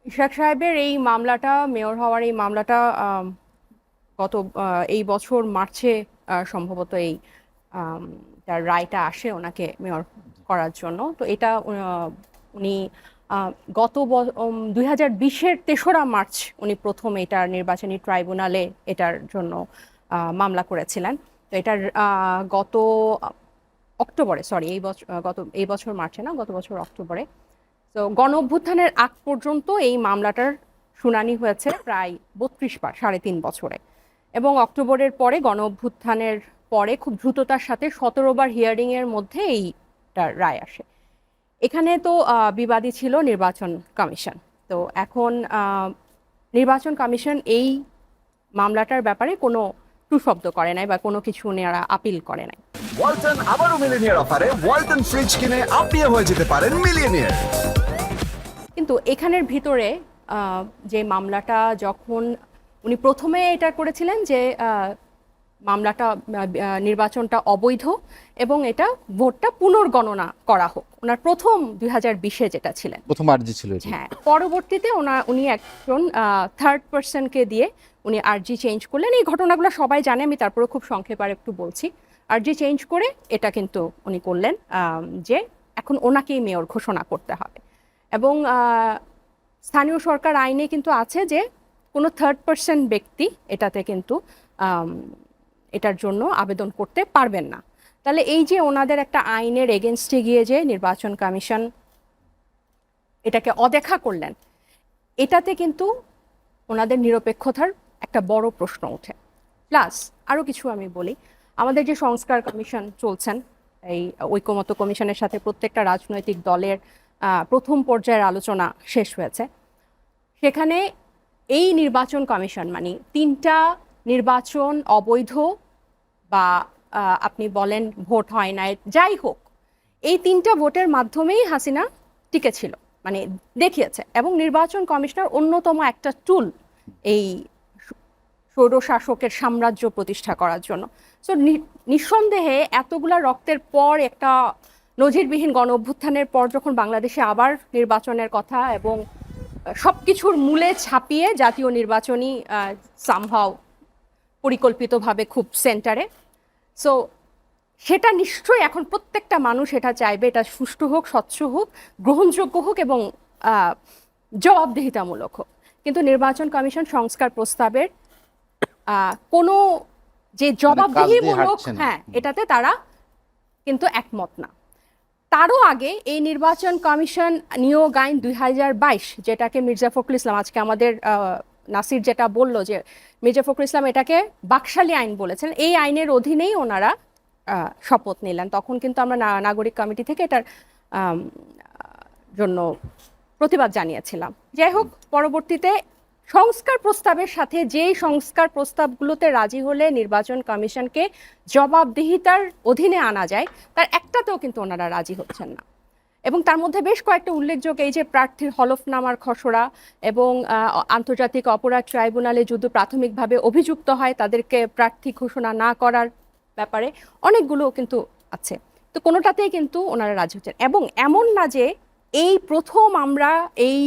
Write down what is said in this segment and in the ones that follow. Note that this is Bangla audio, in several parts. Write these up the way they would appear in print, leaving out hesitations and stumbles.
ইশরাক সাহেবের এই মামলাটা, মেয়র হওয়ার এই মামলাটা গত এই বছর মার্চে সম্ভবত এই আম, তার রায়টা আসে ওনাকে মেয়র করার জন্য। তো এটা উনি আহ, গত 2020-এর 3রা মার্চ উনি প্রথম এটার নির্বাচনী ট্রাইব্যুনালে এটার জন্য মামলা করেছিলেন। তো এটার গত অক্টোবরে, সরি এই বছর মার্চে না, গত বছর অক্টোবরে। তো গণ অভ্যুত্থানের আগ পর্যন্ত এই মামলাটার শুনানি হয়েছে প্রায় 32 বার, 3.5 বছরে। এবং অক্টোবরের পরে, গণ অভ্যুত্থানের পরে খুব দ্রুততার সাথে 17বার হিয়ারিং এর মধ্যে এইটার রায় আসে। এখানে তো বিবাদী ছিল নির্বাচন কমিশন। তো এখন নির্বাচন কমিশন এই মামলাটার ব্যাপারে কোনো টুশব্দ করে নাই বা কোনো কিছু ওনারা আপিল করে নাই। ওয়ালটন আবারও মিলিনিয়ার অফারে ওয়ালটন ফ্রিজ কিনে আপনিও হয়ে যেতে পারেন মিলিয়নিয়ার। কিন্তু এখানের ভিতরে যে মামলাটা, যখন উনি প্রথমে এটা করেছিলেন যে মামলাটা, নির্বাচনটা অবৈধ এবং এটা ভোটটা পুনর্গণনা করা হোক, ওনার প্রথম 2020-এ যেটা ছিলেন প্রথম আর্জি ছিল এটি। হ্যাঁ, পরবর্তীতে উনি একজন থার্ড পার্সনকে দিয়ে উনি আরজি চেঞ্জ করলেন। এই ঘটনাগুলো সবাই জানে, আমি তারপরে খুব সংক্ষেপে আর একটু বলছি। আরজি চেঞ্জ করে এটা কিন্তু উনি করলেন যে এখন ওনাকেই মেয়র ঘোষণা করতে হবে। এবং স্থানীয় সরকার আইনে কিন্তু আছে যে কোনো থার্ড পার্সন ব্যক্তি এটাতে কিন্তু এটার জন্য আবেদন করতে পারবেন না। তাহলে এই যে ওনাদের একটা আইনের এগেনস্টে গিয়ে যে নির্বাচন কমিশন এটাকে অদেখা করলেন, এটাতে কিন্তু ওনাদের নিরপেক্ষতার একটা বড় প্রশ্ন ওঠে। প্লাস আরও কিছু আমি বলি, আমাদের যে সংস্কার কমিশন চলছেন, এই ঐকমত্য কমিশনের সাথে প্রত্যেকটা রাজনৈতিক দলের প্রথম পর্যায়ের আলোচনা শেষ হয়েছে। সেখানে এই নির্বাচন কমিশন, মানে 3টা নির্বাচন অবৈধ বা আপনি বলেন ভোট হয় না, যাই হোক, এই 3টা ভোটের মাধ্যমেই হাসিনা টিকেছিল, মানে দেখিয়েছে। এবং নির্বাচন কমিশনার অন্যতম একটা টুল এই স্বৈরশাসকের সাম্রাজ্য প্রতিষ্ঠা করার জন্য। সো নিঃসন্দেহে এতগুলা রক্তের পর, একটা নজিরবিহীন গণ অভ্যুত্থানের পর যখন বাংলাদেশে আবার নির্বাচনের কথা এবং সবকিছুর মূলে ছাপিয়ে জাতীয় নির্বাচনী সামহাও পরিকল্পিতভাবে খুব সেন্টারে, সো সেটা নিশ্চয়ই এখন প্রত্যেকটা মানুষ এটা চাইবে, এটা সুষ্ঠু হোক, স্বচ্ছ হোক, গ্রহণযোগ্য হোক এবং জবাবদিহিতামূলক হোক। কিন্তু নির্বাচন কমিশন সংস্কার প্রস্তাবের কোনো যে জবাবদিহিমূলক, হ্যাঁ, এটাতে তারা কিন্তু একমত না। তারও আগে এই নির্বাচন কমিশন নিয়োগ আইন 2022, যেটাকে মির্জা ফখরুল ইসলাম, আজকে আমাদের নাসির যেটা বলল যে মির্জা ফখরুল ইসলাম এটাকে বাকশালী আইন বলেছেন, এই আইনের অধীনেই ওনারা শপথ নিলেন। তখন কিন্তু আমরা নাগরিক কমিটি থেকে এটার জন্য প্রতিবাদ জানিয়েছিলাম। যাই হোক, পরবর্তীতে সংস্কার প্রস্তাবের সাথে যেই সংস্কার প্রস্তাবগুলোতে রাজি হলে নির্বাচন কমিশনকে জবাবদিহিতার অধীনে আনা যায়, তার একটাতেও কিন্তু ওনারা রাজি হচ্ছেন না। এবং তার মধ্যে বেশ কয়েকটা উল্লেখযোগ্য, এই যে প্রার্থীর হলফনামার খসড়া এবং আন্তর্জাতিক অপরাধ ট্রাইব্যুনালে যদি প্রাথমিকভাবে অভিযুক্ত হয় তাদেরকে প্রার্থী ঘোষণা না করার ব্যাপারে অনেকগুলো কিন্তু আছে। তো কোনোটাতেই কিন্তু ওনারা রাজি হচ্ছেন। এবং এমন না যে এই প্রথম আমরা এই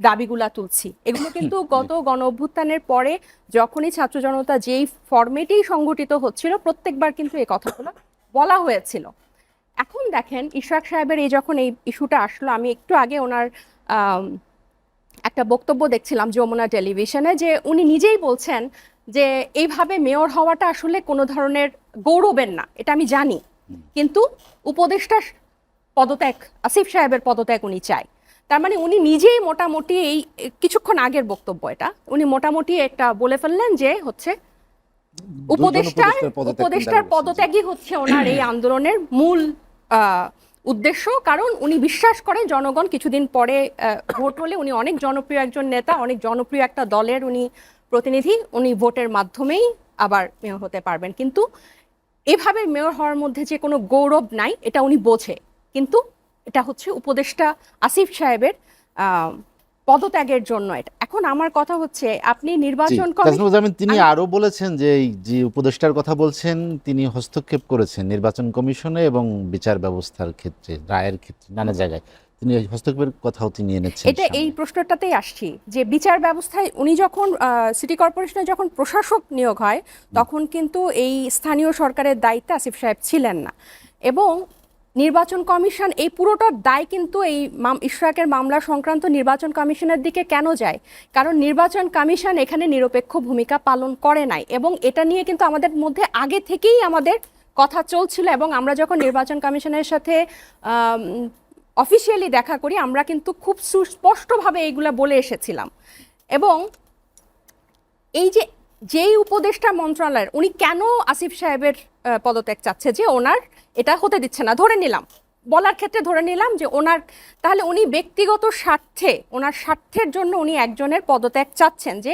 দাবিগুলা তুলছি, এগুলো কিন্তু গত গণ অভ্যুত্থানের পরে যখনই ছাত্র জনতা যেই ফরম্যাটেই সংগঠিত হচ্ছিল, প্রত্যেকবার কিন্তু এই কথাগুলো বলা হয়েছিল। এখন দেখেন ইশরাক সাহেবের এই যখন এই ইস্যুটা আসলো, আমি একটু আগে ওনার একটা বক্তব্য দেখছিলাম যমুনা টেলিভিশনে, যে উনি নিজেই বলছেন যে এইভাবে মেয়র হওয়াটা আসলে কোনো ধরনের গৌরবের না, এটা আমি জানি, কিন্তু উপদেষ্টা পদত্যাগ, আসিফ সাহেবের পদত্যাগ উনি চাই। তার মানে উনি নিজেই মোটামুটি এই কিছুক্ষণ আগের বক্তব্য এটা উনি মোটামুটি একটা বলে ফেললেন যে হচ্ছে উপদেষ্টার পদত্যাগই হচ্ছে ওনার এই আন্দোলনের মূল উদ্দেশ্য। কারণ উনি বিশ্বাস করেন জনগণ কিছুদিন পরে ভোট হলে, উনি অনেক জনপ্রিয় একজন নেতা, অনেক জনপ্রিয় একটা দলের উনি প্রতিনিধি, উনি ভোটের মাধ্যমেই আবার মেয়র হতে পারবেন। কিন্তু এভাবে মেয়র হওয়ার মধ্যে যে কোনো গৌরব নাই এটা উনি বোঝে, কিন্তু এটা হচ্ছে উপদেষ্টা আসিফ সাহেবের পদত্যাগের জন্য এটা। এখন আমার কথা হচ্ছে, আপনি নির্বাচন কমিশন, তিনি আরো বলেছেন যে এই যে উপদেষ্টার কথা বলছেন তিনি হস্তক্ষেপ করেছেন নির্বাচন কমিশনে এবং বিচার ব্যবস্থার ক্ষেত্রে, রায়ের ক্ষেত্রে, নানা জায়গায়। তিনি হস্তক্ষেপের কথাও তিনি এনেছেন এটা এই প্রশ্নটাতেই আসছি যে বিচার ব্যবস্থায় উনি যখন সিটি কর্পোরেশনে যখন প্রশাসক নিয়োগ হয় তখন কিন্তু এই স্থানীয় সরকারের দায়িত্বে আসিফ সাহেব ছিলেন না, এবং নির্বাচন কমিশন এই পুরোটার দায় কিন্তু এই ইশরাকের মামলা সংক্রান্ত নির্বাচন কমিশনের দিকে কেন যায়, কারণ নির্বাচন কমিশন এখানে নিরপেক্ষ ভূমিকা পালন করে নাই, এবং এটা নিয়ে কিন্তু আমাদের মধ্যে আগে থেকেই আমাদের কথা চলছিল, এবং আমরা যখন নির্বাচন কমিশনের সাথে অফিসিয়ালি দেখা করি আমরা কিন্তু খুব সুস্পষ্টভাবে এইগুলা বলে এসেছিলাম। এবং এই যে যেই উপদেষ্টা মন্ত্রণালয়ের উনি কেন আসিফ সাহেবের পদত্যাগ চাচ্ছে, যে ওনার এটা হতে দিচ্ছে না, ধরে নিলাম বলার ক্ষেত্রে ধরে নিলাম যে ওনার, তাহলে উনি ব্যক্তিগত স্বার্থে ওনার স্বার্থের জন্য উনি একজনের পদত্যাগ চাচ্ছেন, যে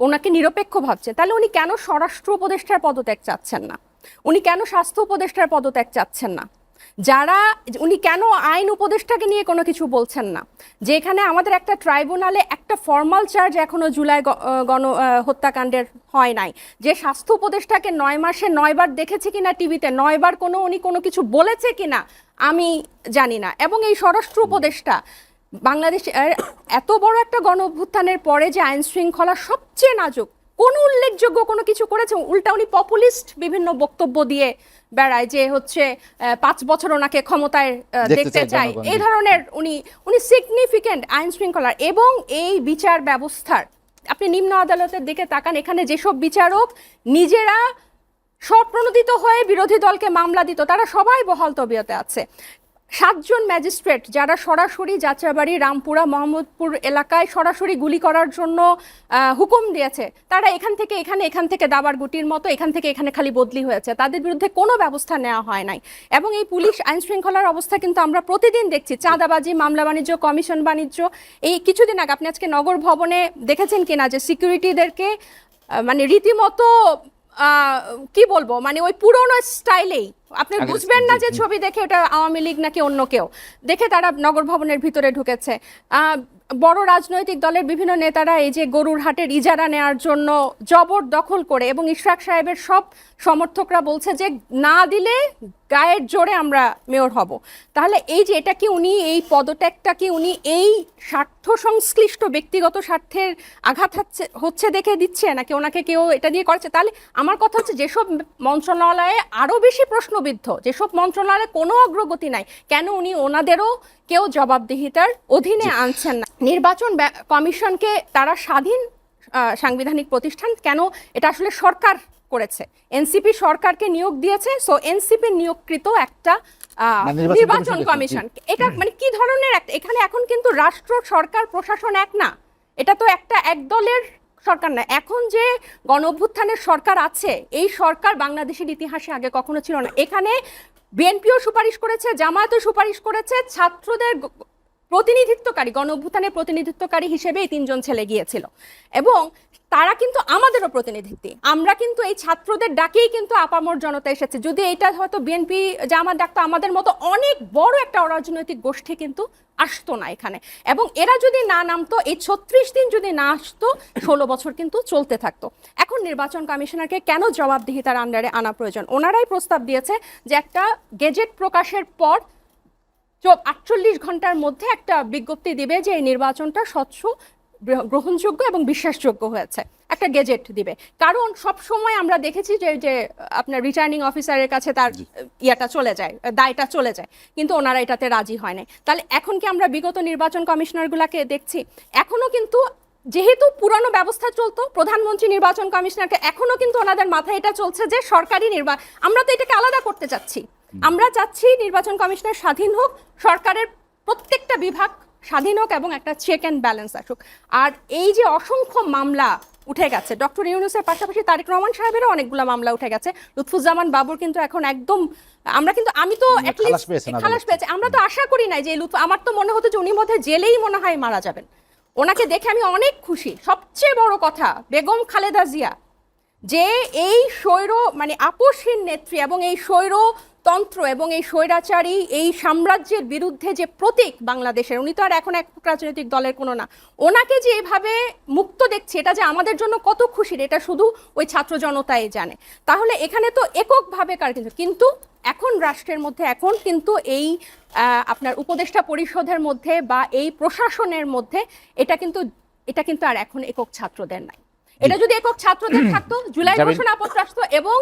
ওনাকে নিরপেক্ষ ভাবছেন, তাহলে উনি কেন স্বরাষ্ট্র উপদেষ্টার পদত্যাগ চাচ্ছেন না, উনি কেন স্বাস্থ্য উপদেষ্টার পদত্যাগ চাচ্ছেন না, যারা উনি কেন আইন উপদেষ্টাকে নিয়ে কোনো কিছু বলছেন না, যেখানে আমাদের একটা ট্রাইব্যুনালে একটা ফর্মাল চার্জ এখনো জুলাই গণ হত্যাকাণ্ডের হয় নাই, যে স্বাস্থ্য উপদেষ্টাকে 9 মাসে 9 বার দেখেছে কিনা টিভিতে, 9 বার উনি কোনো কিছু বলেছে কিনা আমি জানি না, এবং এই স্বরাষ্ট্র উপদেষ্টা বাংলাদেশ এত বড় একটা গণ অভ্যুত্থানের পরে যে আইন শৃঙ্খলা সবচেয়ে নাজুক, কোনো উল্লেখযোগ্য কোনো কিছু করেছে, উল্টা উনি পপুলিস্ট বিভিন্ন বক্তব্য দিয়ে বেড়ায় যে হচ্ছে 5 বছর ওনাকে ক্ষমতায় দেখতে চাই, এই ধরনের উনি সিগনিফিকেন্ট আইন শৃঙ্খলার এবং এই বিচার ব্যবস্থার, আপনি নিম্ন আদালতের দিকে তাকান, এখানে যেসব বিচারক নিজেরা স্বপ্রণোদিত হয়ে বিরোধী দলকে মামলা দিত তারা সবাই বহাল তবিয়তে আছে। 7 জন ম্যাজিস্ট্রেট যারা সরাসরি যাত্রাবাড়ি, রামপুরা, মোহাম্মদপুর এলাকায় সরাসরি গুলি করার জন্য হুকুম দিয়েছে, তারা এখান থেকে দাবার গুটির মতো এখান থেকে এখানে খালি বদলি হয়েছে, তাদের বিরুদ্ধে কোনো ব্যবস্থা নেওয়া হয় নাই। এবং এই পুলিশ আইন শৃঙ্খলার অবস্থা কিন্তু আমরা প্রতিদিন দেখছি, চাঁদাবাজি, মামলা বাণিজ্য, কমিশন বাণিজ্য। এই কিছুদিন আগে আপনি আজকে নগর ভবনে দেখেছেন কিনা যে সিকিউরিটিদেরকে মানে রীতিমতো কি বলবো, মানে ওই পুরোনো স্টাইলেই, আপনি বুঝবেন না যে ছবি দেখে ওটা আওয়ামী লীগ নাকি অন্য কেউ, দেখে তারা নগর ভবনের ভিতরে ঢুকেছে। বড় রাজনৈতিক দলের বিভিন্ন নেতারা এই যে গরুর হাটের ইজারা নেওয়ার জন্য জবরদখল করে, এবং ইশরাক সাহেবের সব সমর্থকরা বলছে যে না দিলে গায়ের জোরে আমরা মেয়র হব। তাহলে এই যে এটা কি উনি এই পদত্যাগটা কি উনি এই স্বার্থ সংশ্লিষ্ট ব্যক্তিগত স্বার্থের আঘাত হচ্ছে দেখে দিচ্ছে, নাকি ওনাকে কেউ এটা দিয়ে করছে? তাহলে আমার কথা হচ্ছে যেসব মন্ত্রণালয়ে আরো বেশি প্রশ্নবিদ্ধ, যেসব মন্ত্রণালয়ে কোনো অগ্রগতি নাই, কেন উনি ওনাদেরও কেউ জবাবদিহিতার অধীনে আনছেন না? নির্বাচন কমিশনকে তারা স্বাধীন সাংবিধানিক প্রতিষ্ঠান, কেন এটা আসলে সরকার করেছে, এনসিপি সরকারকে নিয়োগ দিয়েছে, সো এনসিপি নিয়োগকৃত একটা নির্বাচন কমিশন, এটা মানে কি ধরনের একটা, এখানে এখন কিন্তু রাষ্ট্র সরকার প্রশাসন এক না, এটা তো একটা এক দলের সরকার না। এখন যে গণ অভ্যুত্থানের সরকার আছে, এই সরকার বাংলাদেশের ইতিহাসে আগে কখনো ছিল না। এখানে বিএনপিও সুপারিশ করেছে, জামায়াতও সুপারিশ করেছে, ছাত্রদের প্রতিনিধিত্বকারী, গণ অভ্যুত্থানের প্রতিনিধিত্বকারী হিসেবে এই 3 জন ছেলে গিয়েছিল, এবং তারা কিন্তু আমাদেরও প্রতিনিধিত্ব, আমরা কিন্তু এই ছাত্রদের ডাকেই কিন্তু আপামর জনতা এসেছে। যদি এটা হয়তো বিএনপি জামাত ডাকতো, আমাদের মতো অনেক বড় একটা অরাজনৈতিক গোষ্ঠী কিন্তু আসতো না এখানে, এবং এরা যদি না নামতো, এই 36 দিন যদি না আসতো, 16 বছর কিন্তু চলতে থাকতো। এখন নির্বাচন কমিশনারকে কেন জবাবদিহিতার আন্ডারে আনা প্রয়োজন? ওনারাই প্রস্তাব দিয়েছে যে একটা গেজেট প্রকাশের পর 48 ঘন্টার মধ্যে একটা বিজ্ঞপ্তি দিবে যে এই নির্বাচনটা স্বচ্ছ, গ্রহণযোগ্য এবং বিশ্বাসযোগ্য হয়েছে, একটা গেজেট দিবে। কারণ সব সময় আমরা দেখেছি যে আপনার রিটার্নিং অফিসারের কাছে তার ইয়াটা চলে যায়, দায়টা চলে যায়, কিন্তু ওনারা এটাতে রাজি হয় না। তাহলে এখন কি আমরা বিগত নির্বাচন কমিশনারগুলোকে দেখছি, এখনো কিন্তু যেহেতু পুরানো ব্যবস্থা চলতো, প্রধানমন্ত্রী নির্বাচন কমিশনারকে, এখনো কিন্তু ওনাদের মাথায় এটা চলছে যে সরকারি আমরা তো এটাকে আলাদা করতে চাচ্ছি, আমরা চাচ্ছি নির্বাচন কমিশনার স্বাধীন হোক, সরকারের প্রত্যেকটা বিভাগ স্বাধীন হোক, এবং একটা চেক অ্যান্ড ব্যালেন্স আসুক। আর এই যে অসংখ্য মামলা উঠে গেছে, ডক্টর ইউনূসের পাশাপাশি তারেক রহমান সাহেবেরও অনেকগুলো মামলা উঠে গেছে, লুৎফুজ্জামান বাবুর কিন্তু এখন একদম, আমি তো খালাস পেয়েছি, আমরা তো আশা করি নাই যে আমার তো মনে হতো যে উনি মধ্যে জেলেই মনে হয় মারা যাবেন। ওনাকে দেখে আমি অনেক খুশি। সবচেয়ে বড় কথা, বেগম খালেদা জিয়া যে এই স্বৈর মানে আপসহীন নেত্রী এবং এই স্বৈর তন্ত্র এবং এই স্বৈরাচারী এই সাম্রাজ্যের বিরুদ্ধে যে প্রতীক বাংলাদেশের, উনি তো আর এখন এক রাজনৈতিক দলের কোনো না, ওনাকে যে এভাবে মুক্ত দেখছে এটা যে আমাদের জন্য কত খুশির, এটা শুধু ওই ছাত্র জনতাই জানে। তাহলে এখানে তো এককভাবে কার কিন্তু এখন রাষ্ট্রের মধ্যে এখন কিন্তু এই আপনার উপদেষ্টা পরিষদের মধ্যে বা এই প্রশাসনের মধ্যে এটা কিন্তু আর এখন একক ছাত্রদের নাই। এটা যদি একক ছাত্রদের থাকতো, জুলাই ঘোষণাপত্র আসতো এবং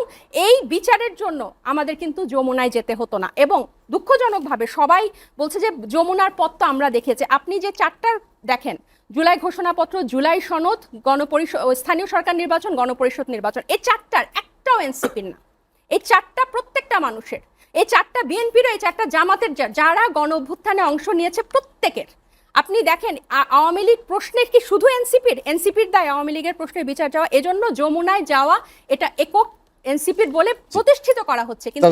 এই বিচারের জন্য আমাদের কিন্তু যমুনায় যেতে হতো না। এবং দুঃখজনকভাবে সবাই বলছে যে যমুনার পথ তো আমরা দেখেছি, আপনি যে চারটা দেখেন, জুলাই ঘোষণাপত্র, জুলাই সনদ, গণপরিষদ, স্থানীয় সরকার নির্বাচন, গণপরিষদ নির্বাচন, এই চারটার একটাও এনসিপির না। এই চারটা প্রত্যেকটা মানুষের, এই চারটা বিএনপির, এই চারটা জামাতের, যারা গণ অভ্যুত্থানে অংশ নিয়েছে প্রত্যেকের। আপনি দেখেন আওয়ামী লীগ প্রশ্নের কি শুধু এনসিপির দায় আওয়ামী লীগের প্রশ্নের বিচার যাওয়া? এজন্য যমুনায় যাওয়া এটা একক এনসিপির বলে প্রতিষ্ঠিত করা হচ্ছে, কিন্তু